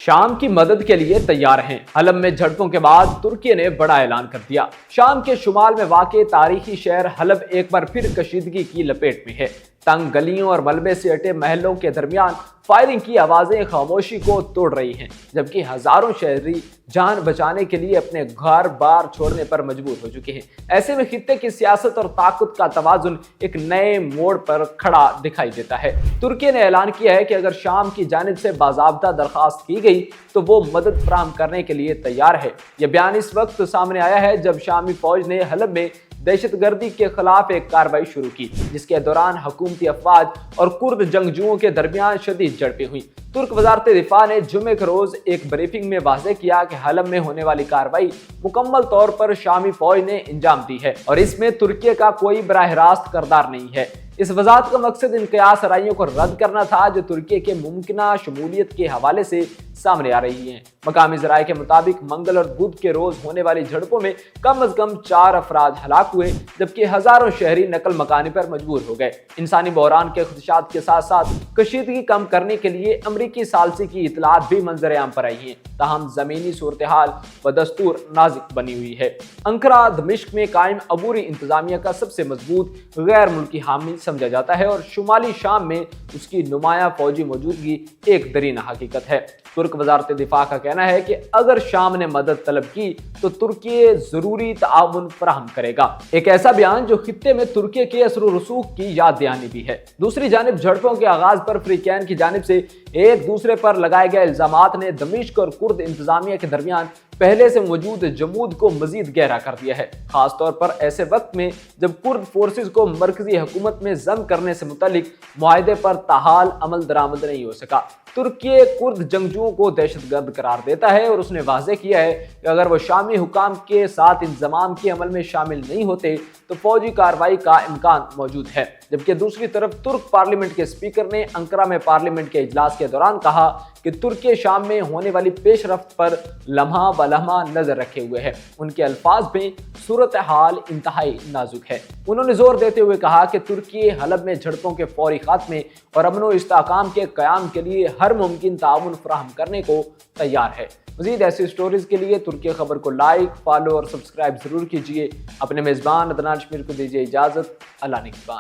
شام کی مدد کے لیے تیار ہیں۔ حلب میں جھڑپوں کے بعد ترکی نے بڑا اعلان کر دیا۔ شام کے شمال میں واقع تاریخی شہر حلب ایک بار پھر کشیدگی کی لپیٹ میں ہے۔ تنگ گلیوں اور ملبے سے اٹے محلوں کے درمیان فائرنگ کی آوازیں خاموشی کو توڑ رہی ہیں، جبکہ ہزاروں شہری جان بچانے کے لیے اپنے گھر بار چھوڑنے پر مجبور ہو چکے ہیں۔ ایسے میں خطے کی سیاست اور طاقت کا توازن ایک نئے موڑ پر کھڑا دکھائی دیتا ہے۔ ترکی نے اعلان کیا ہے کہ اگر شام کی جانب سے باضابطہ درخواست کی گئی تو وہ مدد فراہم کرنے کے لیے تیار ہے۔ یہ بیان اس وقت سامنے آیا ہے جب شامی فوج نے حلب میں دہشت گردی کے خلاف ایک کارروائی شروع کی، جس کے دوران حکومتی افواج اور کرد جنگجوؤں کے درمیان شدید جھڑپیں ہوئیں۔ ترک وزارت دفاع نے جمعے کے روز ایک بریفنگ میں واضح کیا کہ حلب میں ہونے والی کارروائی مکمل طور پر شامی فوج نے انجام دی ہے اور اس میں ترکی کا کوئی براہ راست کردار نہیں ہے۔ اس وضاحت کا مقصد ان قیاس آرائیوں کو رد کرنا تھا جو ترکی کے ممکنہ شمولیت کے حوالے سے سامنے آ رہی ہیں۔ مقامی ذرائع کے مطابق منگل اور بدھ کے روز ہونے والی جھڑپوں میں کم از کم 4 افراد ہلاک ہوئے، جبکہ ہزاروں شہری نقل مکانی پر مجبور ہو گئے۔ انسانی بحران کے خدشات کے ساتھ ساتھ کشیدگی کم کرنے کے لیے امریکی ثالثی کی اطلاعات بھی منظر عام پر آئی ہیں، تاہم زمینی صورتحال بدستور نازک بنی ہوئی ہے۔ انقرہ دمشق میں قائم عبوری انتظامیہ کا سب سے مضبوط غیر ملکی حامی سمجھا جاتا ہے اور شمالی شام میں اس کی نمایاں فوجی موجودگی ایک درینہ حقیقت ہے۔ ترک وزارت دفاع کا کہنا ہے کہ اگر شام نے مدد طلب کی تو ترکی ضروری تعاون فراہم کرے گا، ایک ایسا بیان جو خطے میں ترکی کے اثر و رسوخ کی یاد دہانی بھی ہے۔ دوسری جانب جھڑپوں کے آغاز پر فریقین کی جانب سے ایک دوسرے پر لگائے گئے الزامات نے دمشق اور کرد انتظامیہ کے درمیان پہلے سے موجود جمود کو مزید گہرا کر دیا ہے، خاص طور پر ایسے وقت میں جب کرد فورسز کو مرکزی حکومت میں ضم کرنے سے متعلق معاہدے پر تاحال عمل درآمد نہیں ہو سکا۔ ترکی کرد جنگجوؤں کو دہشت گرد قرار دیتا ہے اور اس نے واضح کیا ہے کہ اگر وہ شامی حکام کے ساتھ انضمام کے عمل میں شامل نہیں ہوتے تو فوجی کارروائی کا امکان موجود ہے۔ جبکہ دوسری طرف ترک پارلیمنٹ کے اسپیکر نے انقرہ میں پارلیمنٹ کے اجلاس کے دوران کہا کہ ترکی شام میں ہونے والی پیش رفت پر لمحہ بلمحہ نظر رکھے ہوئے ہے۔ ان کے الفاظ میں صورتحال انتہائی نازک ہے۔ انہوں نے زور دیتے ہوئے کہا کہ ترکی حلب میں جھڑپوں کے فوری خاتمے اور امن و استحکام کے قیام کے لیے ہر ممکن تعاون فراہم کرنے کو تیار ہے۔ مزید ایسی سٹوریز کے لیے ترکی خبر کو لائک، فالو اور سبسکرائب ضرور کیجیے۔ اپنے میزبان عدنان شمیر کو دیجیے اجازت۔ اللہ نگہبان۔